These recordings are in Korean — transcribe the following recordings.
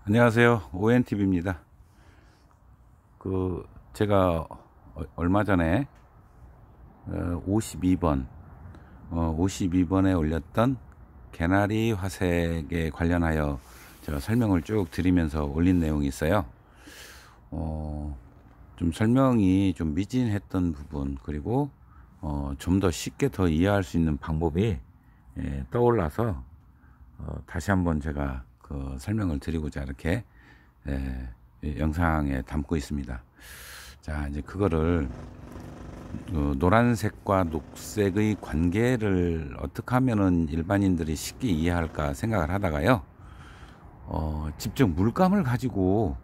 안녕하세요. ONTV입니다. 제가 얼마 전에 52번 52번에 올렸던 개나리 화색에 관련하여 제가 설명을 쭉 드리면서 올린 내용이 있어요. 좀 설명이 좀 미진했던 부분, 그리고 좀 더 쉽게 더 이해할 수 있는 방법이 떠올라서 다시 한번 제가 그 설명을 드리고자 이렇게 영상에 담고 있습니다. 자, 이제 그거를 노란색과 녹색의 관계를 어떻게 하면은 일반인들이 쉽게 이해할까 생각을 하다가요, 직접 물감을 가지고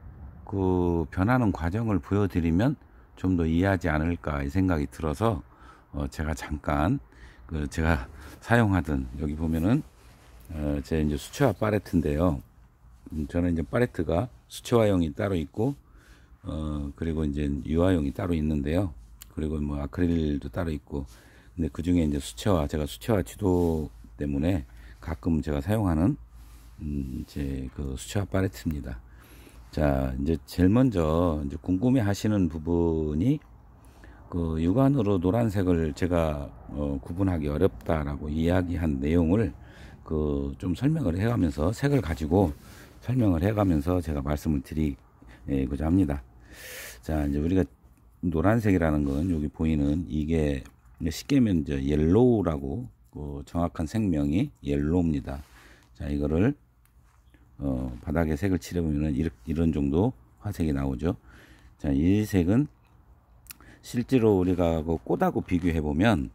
그 변하는 과정을 보여드리면 좀 더 이해하지 않을까 이 생각이 들어서 제가 잠깐 제가 사용하던, 여기 보면은 제 이제 수채화 팔레트인데요. 저는 이제 팔레트가 수채화용이 따로 있고, 그리고 이제 유화용이 따로 있는데요. 그리고 뭐 아크릴도 따로 있고, 근데 그 중에 이제 제가 수채화 지도 때문에 가끔 제가 사용하는, 이제 그 수채화 팔레트입니다. 자, 이제 제일 먼저 이제 궁금해 하시는 부분이, 그 육안으로 노란색을 제가 구분하기 어렵다라고 이야기한 내용을 좀 설명을 해가면서, 색을 가지고 설명을 해가면서 제가 말씀을 드리고자 합니다. 자, 이제 우리가 노란색이라는 건 여기 보이는 이게 쉽게 하면 이제 옐로우라고, 정확한 색명이 옐로우입니다. 자, 이거를 바닥에 색을 칠해보면 이런 정도 화색이 나오죠. 자, 이 색은 실제로 우리가 그 꽃하고 비교해 보면,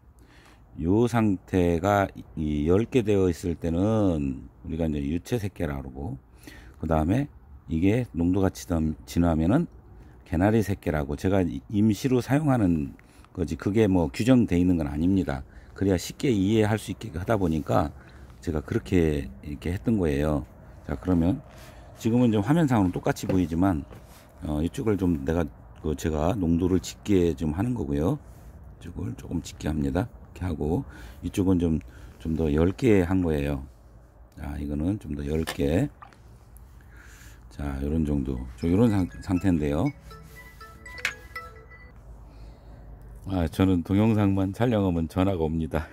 요 상태가 10개 되어 있을 때는 우리가 이제 유채색계라고 그러고, 그 다음에 이게 농도가 진하면은 개나리 색계라고, 제가 임시로 사용하는 거지 그게 뭐 규정되어 있는 건 아닙니다. 그래야 쉽게 이해할 수 있게 하다 보니까 제가 그렇게 이렇게 했던 거예요. 자, 그러면 지금은 좀 화면상으로 똑같이 보이지만, 이쪽을 좀 제가 농도를 짙게 좀 하는 거고요. 이쪽을 조금 짙게 합니다. 이렇게 하고, 이쪽은 좀 더 얇게 한 거예요. 자, 이거는 좀 더 얇게. 자, 요런 정도. 요런 상태인데요. 저는 동영상만 촬영하면 전화가 옵니다.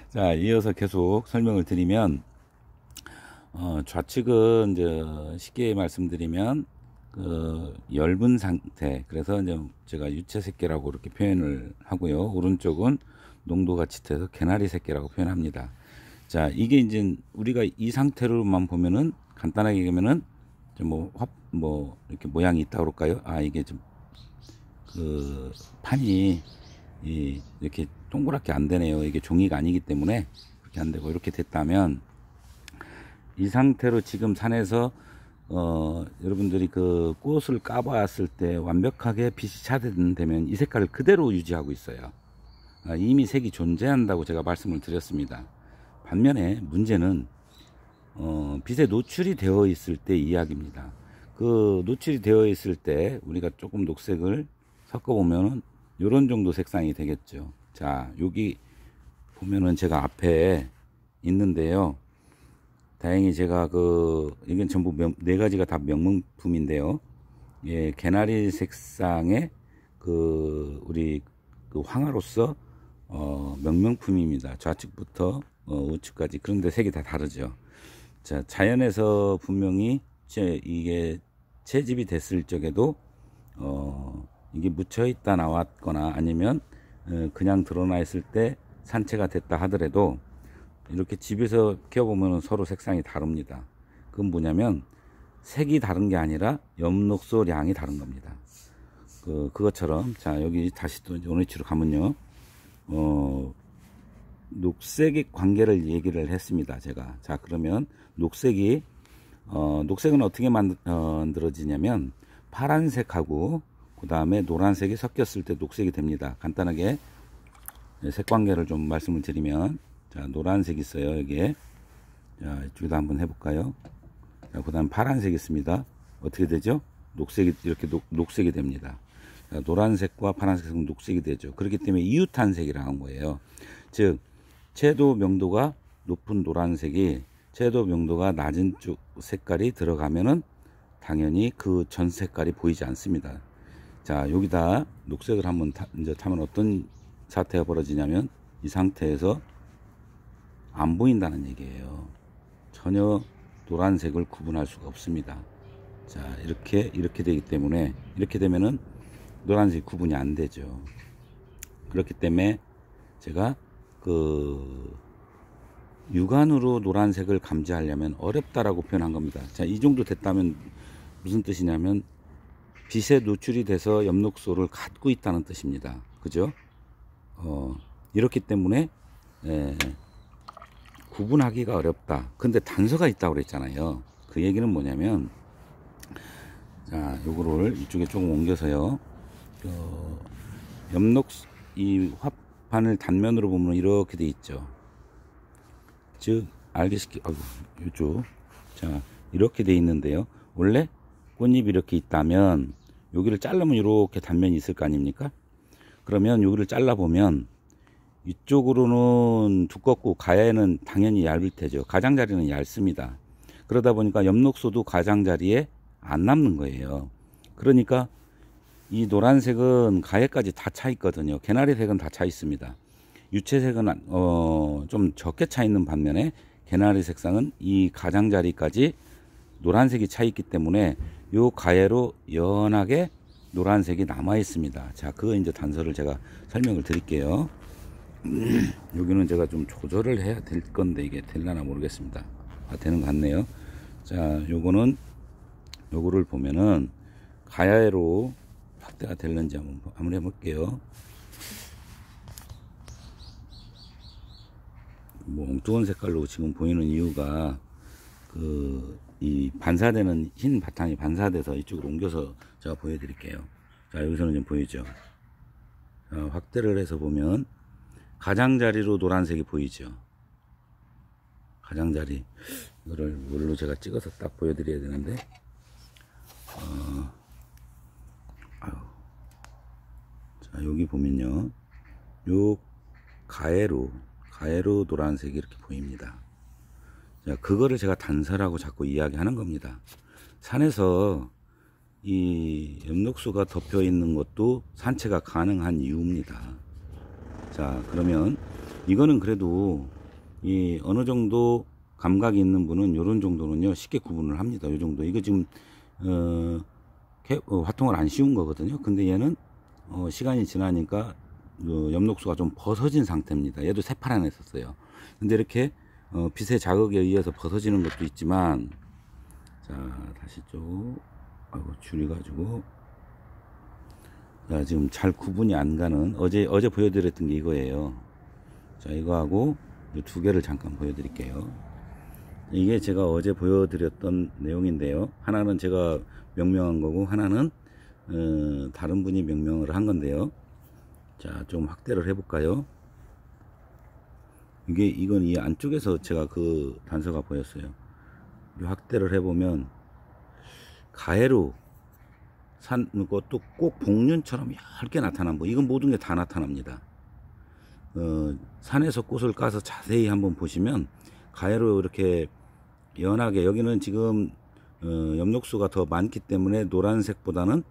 자, 이어서 계속 설명을 드리면, 좌측은 이제 쉽게 말씀드리면 엷은 상태, 그래서 이제 제가 유채색계라고 이렇게 표현을 하고요. 오른쪽은 농도가 짙어서 개나리 색계라고 표현합니다. 자, 이게 이제 우리가 이 상태로만 보면은, 간단하게 얘기하면은 뭐 이렇게 모양이 있다고 그럴까요? 이게 좀 판이 이렇게 동그랗게 안 되네요. 이게 종이가 아니기 때문에 그렇게 안 되고, 이렇게 됐다면, 이 상태로 지금 산에서 여러분들이 그 꽃을 까봤을 때 완벽하게 빛이 차단되면 이 색깔을 그대로 유지하고 있어요. 이미 색이 존재한다고 제가 말씀을 드렸습니다. 반면에 문제는 빛에 노출이 되어 있을 때 이야기입니다. 그 노출이 되어 있을 때 우리가 조금 녹색을 섞어 보면은 이런 정도 색상이 되겠죠. 자, 여기 보면은 제가 앞에 있는데요. 다행히 제가 이건 전부 네 가지가 다 명문품인데요. 예, 개나리 색상의 우리 황화로서 명명품입니다. 좌측부터 우측까지. 그런데 색이 다 다르죠. 자, 자연에서 분명히 이게 채집이 됐을 적에도 이게 묻혀 있다 나왔거나, 아니면 그냥 드러나 있을 때 산채가 됐다 하더라도, 이렇게 집에서 키워보면 서로 색상이 다릅니다. 그건 뭐냐면 색이 다른 게 아니라 엽록소량이 다른 겁니다. 그것처럼, 자, 여기 다시 또 원위치로 가면요, 녹색의 관계를 얘기를 했습니다, 제가. 자, 그러면 녹색은 어떻게 만들어지냐면, 파란색하고 그 다음에 노란색이 섞였을 때 녹색이 됩니다. 간단하게 색관계를 좀 말씀을 드리면, 자, 노란색 있어요, 여기에. 자, 이쪽에다 한번 해볼까요? 자, 그 다음 파란색 있습니다. 어떻게 되죠? 녹색이, 이렇게 녹색이 됩니다. 자, 노란색과 파란색은 녹색이 되죠. 그렇기 때문에 이웃한 색이라고 한 거예요. 즉, 채도 명도가 높은 노란색이 채도 명도가 낮은 쪽 색깔이 들어가면은 당연히 그 전 색깔이 보이지 않습니다. 자, 여기다 녹색을 한번 이제 타면 어떤 사태가 벌어지냐면 이 상태에서 안 보인다는 얘기예요. 전혀 노란색을 구분할 수가 없습니다. 자, 이렇게 되기 때문에, 이렇게 되면은 노란색 구분이 안 되죠. 그렇기 때문에 제가 그 육안으로 노란색을 감지하려면 어렵다라고 표현한 겁니다. 자, 이 정도 됐다면 무슨 뜻이냐면 빛에 노출이 돼서 엽록소를 갖고 있다는 뜻입니다. 그죠? 이렇기 때문에 구분하기가 어렵다. 근데 단서가 있다고 그랬잖아요. 그 얘기는 뭐냐면, 자, 요거를 이쪽에 조금 옮겨서요. 이 화판을 단면으로 보면 이렇게 돼 있죠. 즉, 요쪽. 자, 이렇게 돼 있는데요. 원래 꽃잎이 이렇게 있다면, 여기를 자르면 이렇게 단면이 있을 거 아닙니까? 그러면 여기를 잘라보면, 이쪽으로는 두껍고 가야에는 당연히 얇을 테죠. 가장자리는 얇습니다. 그러다 보니까 엽록소도 가장자리에 안 남는 거예요. 그러니까 이 노란색은 가해까지 다 차 있거든요. 개나리색은 다 차 있습니다. 유채색은 좀 적게 차 있는 반면에 개나리 색상은 이 가장자리까지 노란색이 차 있기 때문에 요 가해로 연하게 노란색이 남아 있습니다. 자, 그거 이제 단서를 제가 설명을 드릴게요. 여기는 제가 좀 조절을 해야 될 건데 이게 될려나 모르겠습니다. 되는 것 같네요. 자, 요거를 보면은 가야로 확대가 될는지 한번 해볼게요. 뭐 엉뚱한 색깔로 지금 보이는 이유가 이 반사되는 흰 바탕이 반사돼서 이쪽으로 옮겨서 제가 보여드릴게요. 자, 여기서는 좀 보이죠? 자, 확대를 해서 보면 가장자리로 노란색이 보이죠. 가장자리. 이거를 뭘로 제가 찍어서 딱 보여드려야 되는데, 자, 여기 보면요. 요 가해로 노란색이 이렇게 보입니다. 자, 그거를 제가 단서라고 자꾸 이야기하는 겁니다. 산에서 이 엽록소가 덮여 있는 것도 산채가 가능한 이유입니다. 자, 그러면 이거는 그래도 이 어느 정도 감각이 있는 분은 요런 정도는요 쉽게 구분을 합니다. 요 정도. 이거 지금 화통을 안 씌운 거거든요. 근데 얘는 시간이 지나니까 엽록소가 좀 벗어진 상태입니다. 얘도 새파란 했었어요. 근데 이렇게 빛의 자극에 의해서 벗어지는 것도 있지만, 자, 다시 줄여가지고, 자, 지금 잘 구분이 안 가는, 어제 보여드렸던 게 이거예요. 자, 이거하고 이 두 개를 잠깐 보여드릴게요. 이게 제가 어제 보여드렸던 내용인데요. 하나는 제가 명명한 거고, 하나는 다른 분이 명명을 한 건데요. 자, 좀 확대를 해볼까요? 이건 이 안쪽에서 제가 그 단서가 보였어요. 확대를 해보면 가해로 산 것도 꼭 복륜처럼 얇게 나타난 거. 이건 모든 게 다 나타납니다. 산에서 꽃을 까서 자세히 한번 보시면 가해로 이렇게 연하게, 여기는 지금 엽록소가 더 많기 때문에 노란색보다는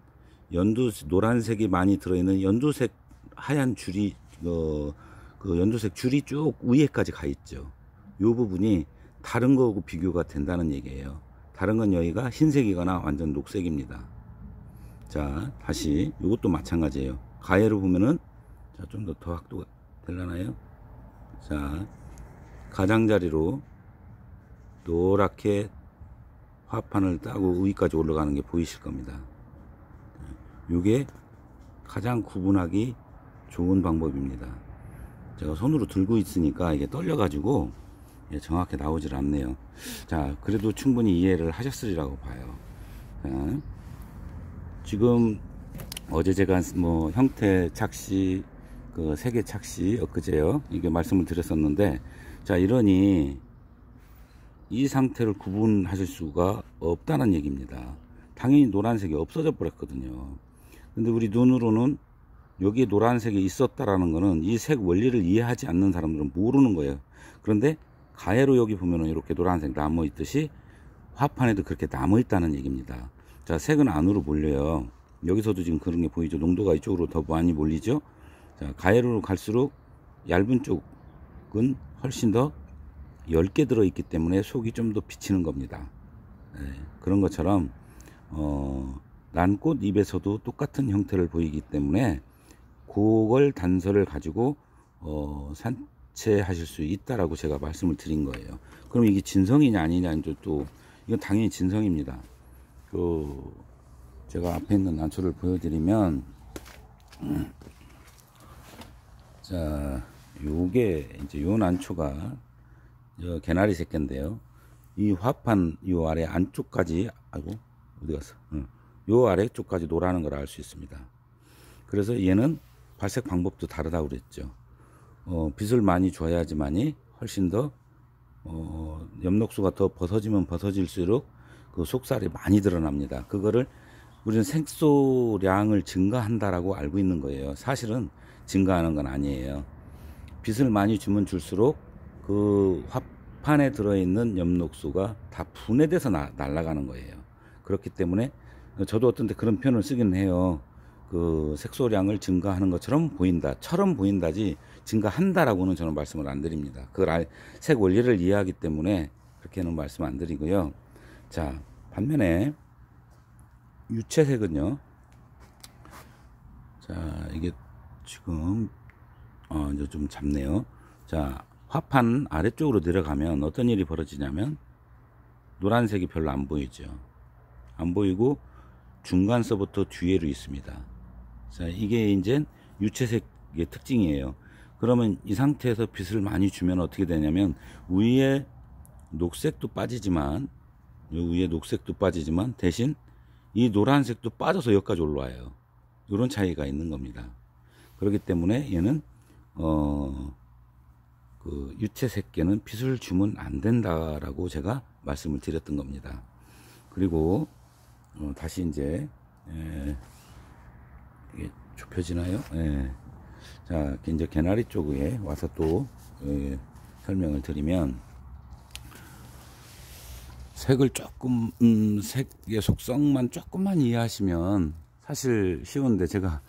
노란색이 많이 들어있는 연두색 하얀 줄이 그 연두색 줄이 쭉 위에까지 가 있죠. 이 부분이 다른 거하고 비교가 된다는 얘기예요. 다른 건 여기가 흰색이거나 완전 녹색입니다. 자, 다시 이것도 마찬가지예요. 가해로 보면은, 자, 좀 더 확도가 되려나요? 자, 가장자리로 노랗게 화판을 따고 위까지 올라가는 게 보이실 겁니다. 이게 가장 구분하기 좋은 방법입니다. 제가 손으로 들고 있으니까 이게 떨려 가지고 정확히 나오질 않네요. 자, 그래도 충분히 이해를 하셨으리라고 봐요. 자, 지금 어제 제가 뭐 형태 착시, 그 색의 착시 엊그제요, 이게 말씀을 드렸었는데, 자, 이러니 이 상태를 구분하실 수가 없다는 얘기입니다. 당연히 노란색이 없어져 버렸거든요. 근데 우리 눈으로는 여기에 노란색이 있었다라는 거는 이 색 원리를 이해하지 않는 사람들은 모르는 거예요. 그런데 가해로 여기 보면은 이렇게 노란색 남아 있듯이 화판에도 그렇게 남아 있다는 얘기입니다. 자, 색은 안으로 몰려요. 여기서도 지금 그런 게 보이죠. 농도가 이쪽으로 더 많이 몰리죠. 자, 가해로 갈수록 얇은 쪽은 훨씬 더 얇게 들어있기 때문에 속이 좀 더 비치는 겁니다. 그런 것처럼 난꽃 잎에서도 똑같은 형태를 보이기 때문에 그걸 단서를 가지고 산채하실 수 있다라고 제가 말씀을 드린 거예요. 그럼 이게 진성이냐 아니냐, 이제 또 이건 당연히 진성입니다. 제가 앞에 있는 난초를 보여드리면, 자, 요게 이제 요 난초가 개나리 새끼인데요. 이 화판 요 아래 안쪽까지, 아이고 어디 갔어? 요 아래쪽까지 노라는 걸 알 수 있습니다. 그래서 얘는 발색 방법도 다르다고 그랬죠. 빛을 많이 줘야지만이 훨씬 더 엽록소가 더 벗어지면 벗어질수록 그 속살이 많이 드러납니다. 그거를 우리는 색소량을 증가한다라고 알고 있는 거예요. 사실은 증가하는 건 아니에요. 빛을 많이 주면 줄수록 그 화판에 들어있는 엽록소가 다 분해돼서 날아가는 거예요. 그렇기 때문에 저도 어떤 때 그런 표현을 쓰긴 해요. 그 색소량을 증가하는 것처럼 보인다지 증가한다라고는 저는 말씀을 안 드립니다. 그걸 색 원리를 이해하기 때문에 그렇게는 말씀 안 드리고요. 자, 반면에 유채색은요. 자, 이게 지금 이제 좀 잡네요. 자, 화판 아래쪽으로 내려가면 어떤 일이 벌어지냐면 노란색이 별로 안 보이죠. 안 보이고 중간서부터 뒤에로 있습니다. 자, 이게 이제 유채색의 특징이에요. 그러면 이 상태에서 빛을 많이 주면 어떻게 되냐면 위에 녹색도 빠지지만 대신 이 노란색도 빠져서 여기까지 올라와요. 이런 차이가 있는 겁니다. 그렇기 때문에 얘는 그 유채색계는 빛을 주면 안 된다라고 제가 말씀을 드렸던 겁니다. 그리고 다시 이제 이게 좁혀지나요? 자, 이제 개나리 쪽에 와서 또 설명을 드리면, 색을 조금 색의 속성만 조금만 이해하시면 사실 쉬운데, 제가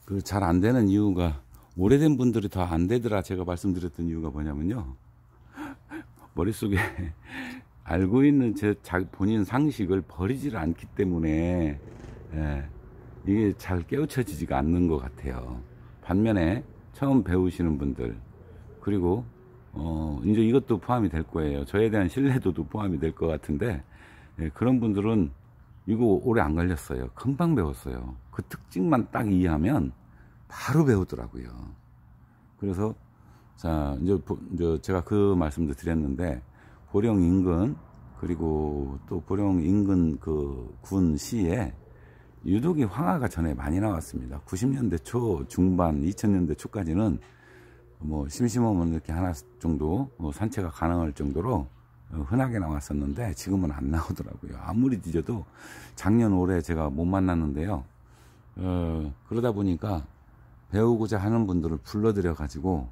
그 잘 안 되는 이유가, 오래된 분들이 더 안 되더라 제가 말씀드렸던 이유가 뭐냐면요, 머릿속에 알고 있는 본인 상식을 버리지를 않기 때문에 이게 잘 깨우쳐지지가 않는 것 같아요. 반면에 처음 배우시는 분들, 그리고 이제 이것도 포함이 될 거예요. 저에 대한 신뢰도도 포함이 될 것 같은데, 그런 분들은 이거 오래 안 걸렸어요. 금방 배웠어요. 그 특징만 딱 이해하면 바로 배우더라고요. 그래서 자, 이제 제가 그 말씀도 드렸는데, 보령 인근, 그리고 또 보령 인근 그 군시에 유독이 황화가 전에 많이 나왔습니다. 90년대 초 중반, 2000년대 초까지는 뭐 심심하면 이렇게 하나 정도 산채가 가능할 정도로 흔하게 나왔었는데, 지금은 안 나오더라고요. 아무리 뒤져도 작년 올해 제가 못 만났는데요. 그러다 보니까 배우고자 하는 분들을 불러들여 가지고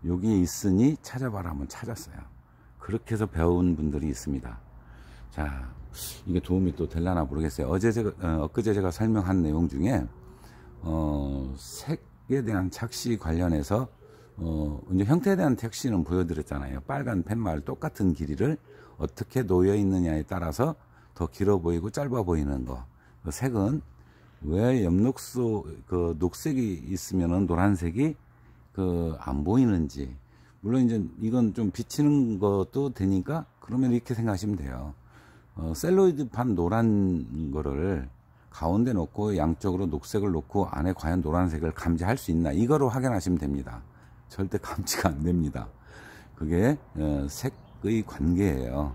여기 있으니 찾아봐라 하면 찾았어요. 그렇게 해서 배운 분들이 있습니다. 자, 이게 도움이 또 될라나 모르겠어요. 엊그제 제가 설명한 내용 중에 색에 대한 착시 관련해서 이제 형태에 대한 착시는 보여드렸잖아요. 빨간 펜말 똑같은 길이를 어떻게 놓여 있느냐에 따라서 더 길어 보이고 짧아 보이는 거. 색은 왜 엽록소 그 녹색이 있으면은 노란색이 안 보이는지. 물론 이제 이건 좀 비치는 것도 되니까, 그러면 이렇게 생각하시면 돼요. 셀로이드판 노란 거를 가운데 놓고 양쪽으로 녹색을 놓고 안에 과연 노란색을 감지할 수 있나, 이거로 확인하시면 됩니다. 절대 감지가 안 됩니다. 그게 색의 관계예요.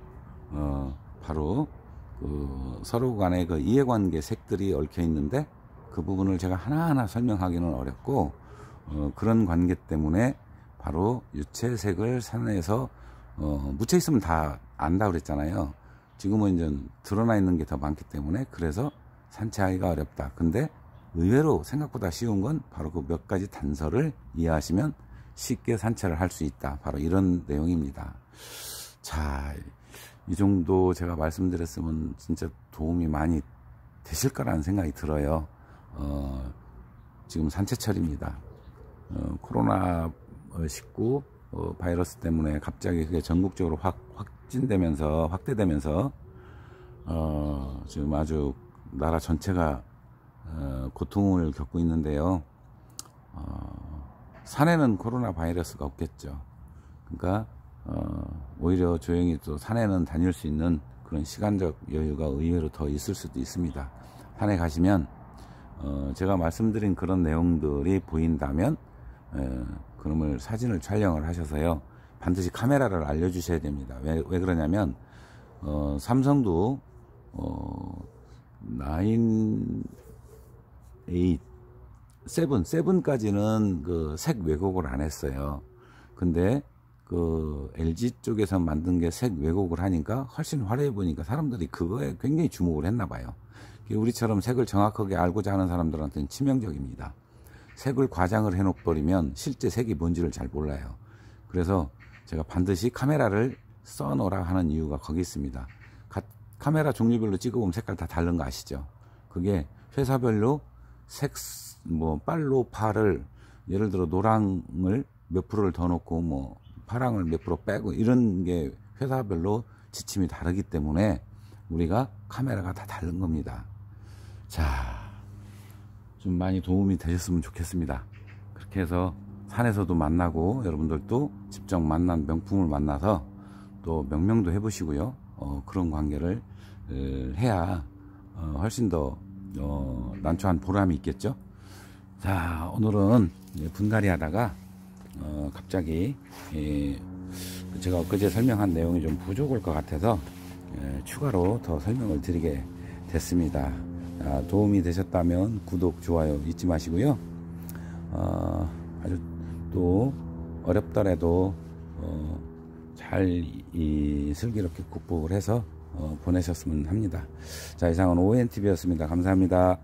바로 서로 간의 그 이해관계 색들이 얽혀 있는데, 그 부분을 제가 하나하나 설명하기는 어렵고, 그런 관계 때문에 바로 유채색을 산에서 묻혀 있으면 다 안다 그랬잖아요. 지금은 이제 드러나 있는 게 더 많기 때문에, 그래서 산채하기가 어렵다. 근데 의외로 생각보다 쉬운 건 바로 그 몇 가지 단서를 이해하시면 쉽게 산책을 할 수 있다. 바로 이런 내용입니다. 자, 이 정도 제가 말씀드렸으면 진짜 도움이 많이 되실 거라는 생각이 들어요. 지금 산채철입니다. 코로나19 바이러스 때문에 갑자기 그게 전국적으로 확대되면서 지금 아주 나라 전체가 고통을 겪고 있는데요. 산에는 코로나 바이러스가 없겠죠. 그러니까 오히려 조용히 또 산에는 다닐 수 있는 그런 시간적 여유가 의외로 더 있을 수도 있습니다. 산에 가시면 제가 말씀드린 그런 내용들이 보인다면 그놈을 사진을 촬영을 하셔서요, 반드시 카메라를 알려주셔야 됩니다. 왜 그러냐면 삼성도 9, 8, 7까지는 그 색 왜곡을 안 했어요. 근데 그 LG 쪽에서 만든 게 색 왜곡을 하니까 훨씬 화려해 보니까 사람들이 그거에 굉장히 주목을 했나 봐요. 우리처럼 색을 정확하게 알고자 하는 사람들한테는 치명적입니다. 색을 과장을 해놓버리면 실제 색이 뭔지를 잘 몰라요. 그래서 제가 반드시 카메라를 써놓으라 하는 이유가 거기 있습니다. 카메라 종류별로 찍어보면 색깔 다 다른 거 아시죠? 그게 회사별로 빨로 파를, 예를 들어 노랑을 몇 프로를 더 넣고 뭐 파랑을 몇 프로 빼고 이런 게 회사별로 지침이 다르기 때문에 우리가 카메라가 다 다른 겁니다. 자, 좀 많이 도움이 되셨으면 좋겠습니다. 그렇게 해서 산에서도 만나고 여러분들도 직접 만난 명품을 만나서 또 명명도 해보시고요. 그런 관계를 해야 훨씬 더 난처한 보람이 있겠죠. 자, 오늘은 분갈이 하다가 갑자기 제가 엊그제 설명한 내용이 좀 부족할 것 같아서 추가로 더 설명을 드리게 됐습니다. 도움이 되셨다면 구독, 좋아요 잊지 마시고요. 아주 또 어렵더라도 잘 슬기롭게 극복을 해서 보내셨으면 합니다. 자, 이상은 ONTV였습니다. 감사합니다.